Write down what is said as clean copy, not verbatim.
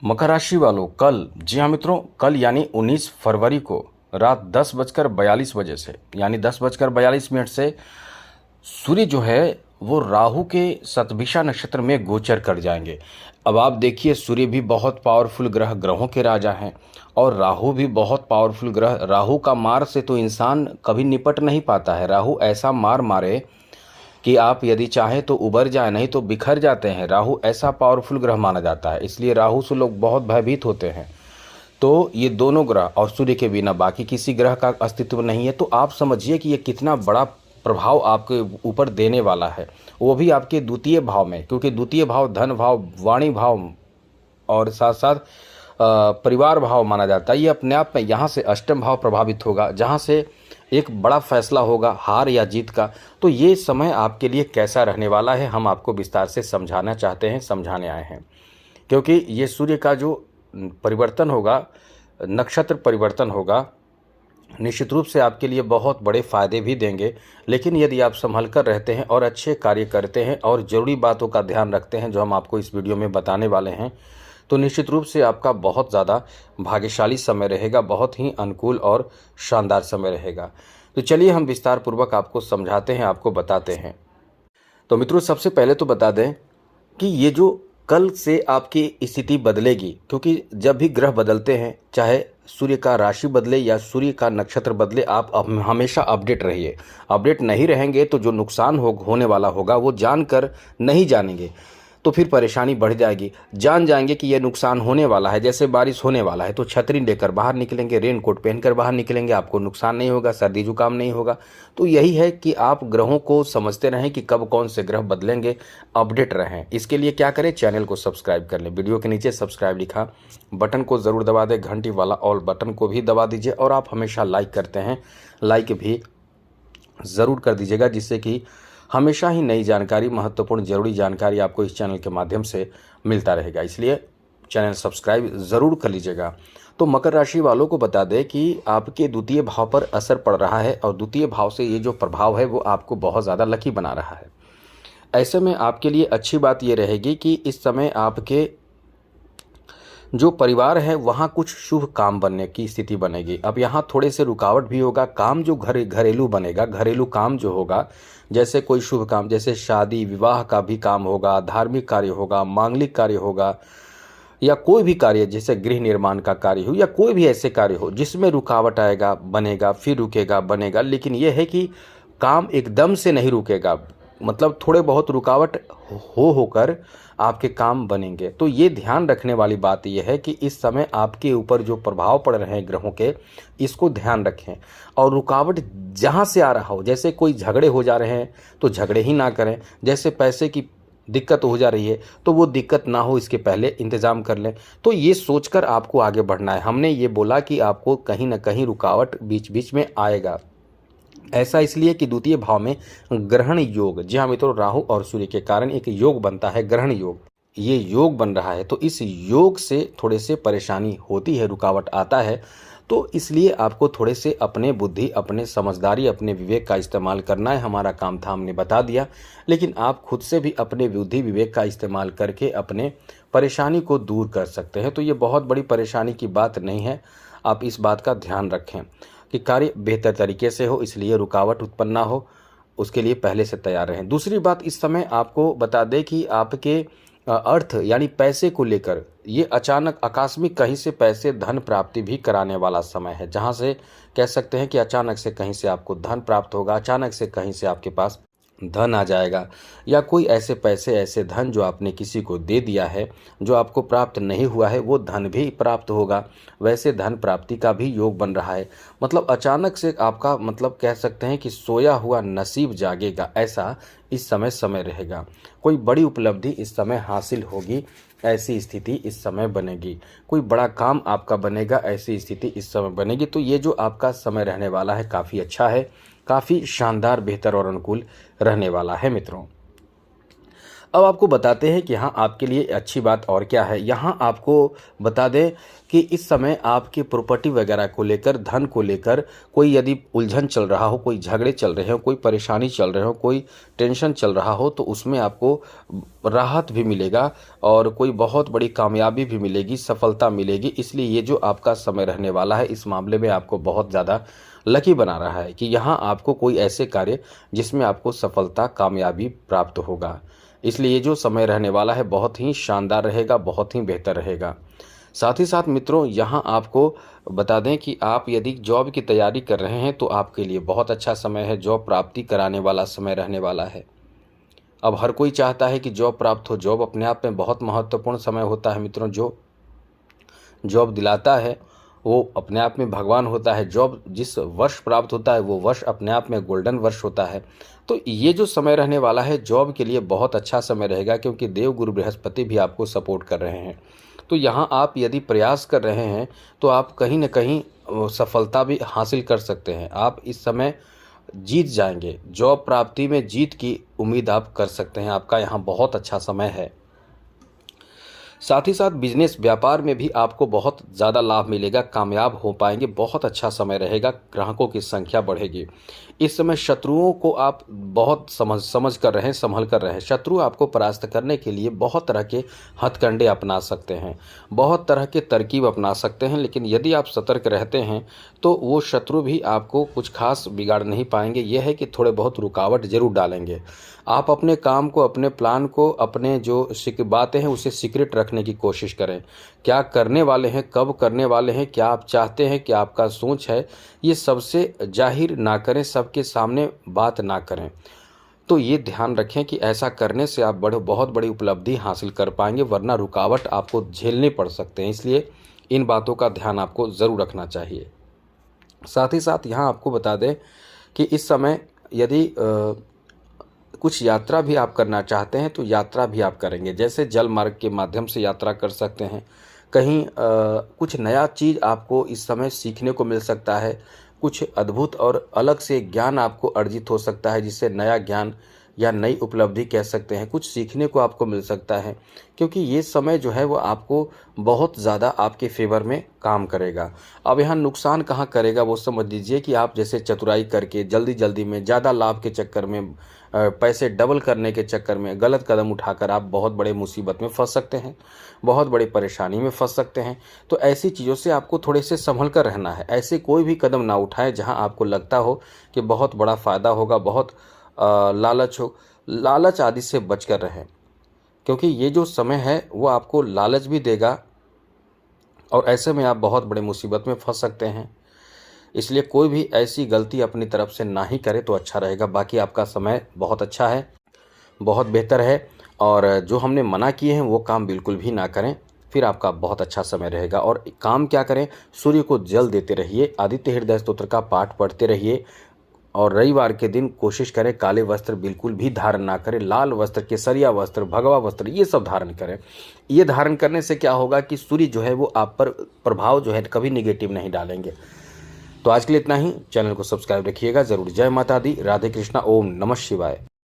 मकर राशि वालों, कल, जी हाँ मित्रों, कल यानी 19 फरवरी को रात 10:42 से यानी 10:42 से सूर्य जो है वो राहु के शतभिषा नक्षत्र में गोचर कर जाएंगे। अब आप देखिए, सूर्य भी बहुत पावरफुल ग्रह, ग्रहों के राजा हैं, और राहु भी बहुत पावरफुल ग्रह। राहु का मार से तो इंसान कभी निपट नहीं पाता है। राहु ऐसा मार मारे कि आप यदि चाहें तो उबर जाए, नहीं तो बिखर जाते हैं। राहु ऐसा पावरफुल ग्रह माना जाता है, इसलिए राहु से लोग बहुत भयभीत होते हैं। तो ये दोनों ग्रह और सूर्य के बिना बाकी किसी ग्रह का अस्तित्व नहीं है। तो आप समझिए कि ये कितना बड़ा प्रभाव आपके ऊपर देने वाला है, वो भी आपके द्वितीय भाव में, क्योंकि द्वितीय भाव धन भाव, वाणी भाव और साथ साथ परिवार भाव माना जाता है। ये अपने आप में यहाँ से अष्टम भाव प्रभावित होगा, जहाँ से एक बड़ा फैसला होगा हार या जीत का। तो ये समय आपके लिए कैसा रहने वाला है, हम आपको विस्तार से समझाना चाहते हैं, समझाने आए हैं। क्योंकि ये सूर्य का जो परिवर्तन होगा, नक्षत्र परिवर्तन होगा, निश्चित रूप से आपके लिए बहुत बड़े फायदे भी देंगे। लेकिन यदि आप संभल कर रहते हैं और अच्छे कार्य करते हैं और ज़रूरी बातों का ध्यान रखते हैं जो हम आपको इस वीडियो में बताने वाले हैं, तो निश्चित रूप से आपका बहुत ज़्यादा भाग्यशाली समय रहेगा, बहुत ही अनुकूल और शानदार समय रहेगा। तो चलिए हम विस्तार पूर्वक आपको समझाते हैं, आपको बताते हैं। तो मित्रों, सबसे पहले तो बता दें कि ये जो कल से आपकी स्थिति बदलेगी, क्योंकि जब भी ग्रह बदलते हैं, चाहे सूर्य का राशि बदले या सूर्य का नक्षत्र बदले, आप हमेशा अपडेट रहिए। अपडेट नहीं रहेंगे तो जो नुकसान होने वाला होगा वो जानकर नहीं जानेंगे तो फिर परेशानी बढ़ जाएगी। जान जाएंगे कि ये नुकसान होने वाला है, जैसे बारिश होने वाला है तो छतरी लेकर बाहर निकलेंगे, रेन कोट पहनकर बाहर निकलेंगे, आपको नुकसान नहीं होगा, सर्दी जुकाम नहीं होगा। तो यही है कि आप ग्रहों को समझते रहें कि कब कौन से ग्रह बदलेंगे, अपडेट रहें। इसके लिए क्या करें, चैनल को सब्सक्राइब कर लें। वीडियो के नीचे सब्सक्राइब लिखा बटन को ज़रूर दबा दें, घंटी वाला ऑल बटन को भी दबा दीजिए, और आप हमेशा लाइक करते हैं, लाइक भी ज़रूर कर दीजिएगा, जिससे कि हमेशा ही नई जानकारी, महत्वपूर्ण जरूरी जानकारी आपको इस चैनल के माध्यम से मिलता रहेगा। इसलिए चैनल सब्सक्राइब ज़रूर कर लीजिएगा। तो मकर राशि वालों को बता दें कि आपके द्वितीय भाव पर असर पड़ रहा है, और द्वितीय भाव से ये जो प्रभाव है वो आपको बहुत ज़्यादा लकी बना रहा है। ऐसे में आपके लिए अच्छी बात ये रहेगी कि इस समय आपके जो परिवार है वहाँ कुछ शुभ काम बनने की स्थिति बनेगी। अब यहाँ थोड़े से रुकावट भी होगा। काम जो घरेलू बनेगा, घरेलू काम जो होगा, जैसे कोई शुभ काम, जैसे शादी विवाह का भी काम होगा, धार्मिक कार्य होगा, मांगलिक कार्य होगा, या कोई भी कार्य जैसे गृह निर्माण का कार्य हो, या कोई भी ऐसे कार्य हो जिसमें रुकावट आएगा, बनेगा, फिर रुकेगा, बनेगा। लेकिन यह है कि काम एकदम से नहीं रुकेगा, मतलब थोड़े बहुत रुकावट होकर आपके काम बनेंगे। तो ये ध्यान रखने वाली बात यह है कि इस समय आपके ऊपर जो प्रभाव पड़ रहे हैं ग्रहों के, इसको ध्यान रखें। और रुकावट जहाँ से आ रहा हो, जैसे कोई झगड़े हो जा रहे हैं तो झगड़े ही ना करें, जैसे पैसे की दिक्कत हो जा रही है तो वो दिक्कत ना हो, इसके पहले इंतज़ाम कर लें। तो ये सोचकर आपको आगे बढ़ना है। हमने ये बोला कि आपको कहीं ना कहीं रुकावट बीच बीच में आएगा। ऐसा इसलिए कि द्वितीय भाव में ग्रहण योग, जी हाँ मित्रों, राहु और सूर्य के कारण एक योग बनता है, ग्रहण योग। ये योग बन रहा है, तो इस योग से थोड़े से परेशानी होती है, रुकावट आता है। तो इसलिए आपको थोड़े से अपने बुद्धि, अपने समझदारी, अपने विवेक का इस्तेमाल करना है। हमारा काम था, हमने बता दिया, लेकिन आप खुद से भी अपने बुद्धि विवेक का इस्तेमाल करके अपने परेशानी को दूर कर सकते हैं। तो ये बहुत बड़ी परेशानी की बात नहीं है। आप इस बात का ध्यान रखें कि कार्य बेहतर तरीके से हो, इसलिए रुकावट उत्पन्न ना हो, उसके लिए पहले से तैयार रहें। दूसरी बात, इस समय आपको बता दें कि आपके अर्थ यानी पैसे को लेकर ये अचानक आकस्मिक कहीं से पैसे धन प्राप्ति भी कराने वाला समय है, जहां से कह सकते हैं कि अचानक से कहीं से आपको धन प्राप्त होगा, अचानक से कहीं से आपके पास धन आ जाएगा, या कोई ऐसे पैसे, ऐसे धन जो आपने किसी को दे दिया है, जो आपको प्राप्त नहीं हुआ है, वो धन भी प्राप्त होगा। वैसे धन प्राप्ति का भी योग बन रहा है। मतलब अचानक से आपका, मतलब कह सकते हैं कि सोया हुआ नसीब जागेगा, ऐसा इस समय रहेगा। कोई बड़ी उपलब्धि इस समय हासिल होगी, ऐसी स्थिति इस समय बनेगी। कोई बड़ा काम आपका बनेगा, ऐसी स्थिति इस समय बनेगी। तो ये जो आपका समय रहने वाला है काफ़ी अच्छा है, काफ़ी शानदार, बेहतर और अनुकूल रहने वाला है मित्रों। अब आपको बताते हैं कि हाँ आपके लिए अच्छी बात और क्या है। यहाँ आपको बता दें कि इस समय आपकी प्रॉपर्टी वगैरह को लेकर, धन को लेकर कोई यदि उलझन चल रहा हो, कोई झगड़े चल रहे हो, कोई परेशानी चल रहे हो, कोई टेंशन चल रहा हो, तो उसमें आपको राहत भी मिलेगा और कोई बहुत बड़ी कामयाबी भी मिलेगी, सफलता मिलेगी। इसलिए ये जो आपका समय रहने वाला है इस मामले में आपको बहुत ज़्यादा लकी बना रहा है कि यहाँ आपको कोई ऐसे कार्य जिसमें आपको सफलता, कामयाबी प्राप्त होगा। इसलिए ये जो समय रहने वाला है बहुत ही शानदार रहेगा, बहुत ही बेहतर रहेगा। साथ ही साथ मित्रों यहाँ आपको बता दें कि आप यदि जॉब की तैयारी कर रहे हैं तो आपके लिए बहुत अच्छा समय है, जॉब प्राप्ति कराने वाला समय रहने वाला है। अब हर कोई चाहता है कि जॉब प्राप्त हो, जॉब अपने आप में बहुत महत्वपूर्ण समय होता है मित्रों। जो जॉब दिलाता है वो अपने आप में भगवान होता है। जॉब जिस वर्ष प्राप्त होता है वो वर्ष अपने आप में गोल्डन वर्ष होता है। तो ये जो समय रहने वाला है जॉब के लिए बहुत अच्छा समय रहेगा, क्योंकि देवगुरु बृहस्पति भी आपको सपोर्ट कर रहे हैं। तो यहाँ आप यदि प्रयास कर रहे हैं तो आप कहीं न कहीं सफलता भी हासिल कर सकते हैं। आप इस समय जीत जाएंगे, जॉब प्राप्ति में जीत की उम्मीद आप कर सकते हैं। आपका यहाँ बहुत अच्छा समय है। साथ ही साथ बिजनेस, व्यापार में भी आपको बहुत ज़्यादा लाभ मिलेगा, कामयाब हो पाएंगे, बहुत अच्छा समय रहेगा, ग्राहकों की संख्या बढ़ेगी। इस समय शत्रुओं को आप बहुत समझ कर रहे हैं, संभल कर रहे हैं। शत्रु आपको परास्त करने के लिए बहुत तरह के हथकंडे अपना सकते हैं, बहुत तरह के तरकीब अपना सकते हैं, लेकिन यदि आप सतर्क रहते हैं तो वो शत्रु भी आपको कुछ खास बिगाड़ नहीं पाएंगे। यह है कि थोड़े बहुत रुकावट जरूर डालेंगे। आप अपने काम को, अपने प्लान को, अपने जो बातें हैं उसे सीक्रेट रखने की कोशिश करें। क्या करने वाले हैं, कब करने वाले हैं, क्या आप चाहते हैं, क्या आपका सोच है, ये सबसे जाहिर ना करें, सबके सामने बात ना करें। तो ये ध्यान रखें कि ऐसा करने से आप बहुत बड़ी उपलब्धि हासिल कर पाएंगे, वरना रुकावट आपको झेलने पड़ सकते हैं। इसलिए इन बातों का ध्यान आपको ज़रूर रखना चाहिए। साथ ही साथ यहाँ आपको बता दें कि इस समय यदि कुछ यात्रा भी आप करना चाहते हैं तो यात्रा भी आप करेंगे। जैसे जल मार्ग के माध्यम से यात्रा कर सकते हैं, कहीं कुछ नया चीज़ आपको इस समय सीखने को मिल सकता है, कुछ अद्भुत और अलग से ज्ञान आपको अर्जित हो सकता है, जिससे नया ज्ञान या नई उपलब्धि कह सकते हैं, कुछ सीखने को आपको मिल सकता है। क्योंकि ये समय जो है वो आपको बहुत ज़्यादा आपके फेवर में काम करेगा। अब यहाँ नुकसान कहाँ करेगा वो समझ लीजिए कि आप जैसे चतुराई करके जल्दी में ज़्यादा लाभ के चक्कर में, पैसे डबल करने के चक्कर में गलत कदम उठाकर आप बहुत बड़े मुसीबत में फंस सकते हैं, बहुत बड़ी परेशानी में फंस सकते हैं। तो ऐसी चीज़ों से आपको थोड़े से संभल कर रहना है। ऐसे कोई भी कदम ना उठाएं जहां आपको लगता हो कि बहुत बड़ा फ़ायदा होगा, बहुत लालच हो। लालच आदि से बचकर रहें, क्योंकि ये जो समय है वो आपको लालच भी देगा और ऐसे में आप बहुत बड़े मुसीबत में फंस सकते हैं। इसलिए कोई भी ऐसी गलती अपनी तरफ से ना ही करे तो अच्छा रहेगा। बाकी आपका समय बहुत अच्छा है, बहुत बेहतर है, और जो हमने मना किए हैं वो काम बिल्कुल भी ना करें, फिर आपका बहुत अच्छा समय रहेगा। और काम क्या करें, सूर्य को जल देते रहिए, आदित्य हृदय स्तोत्र का पाठ पढ़ते रहिए, और रविवार के दिन कोशिश करें काले वस्त्र बिल्कुल भी धारण ना करें, लाल वस्त्र, केसरिया वस्त्र, भगवा वस्त्र ये सब धारण करें। ये धारण करने से क्या होगा कि सूर्य जो है वो आप पर प्रभाव जो है कभी निगेटिव नहीं डालेंगे। तो आज के लिए इतना ही। चैनल को सब्सक्राइब रखिएगा ज़रूर। जय माता दी, राधे कृष्णा, ओम नमः शिवाय।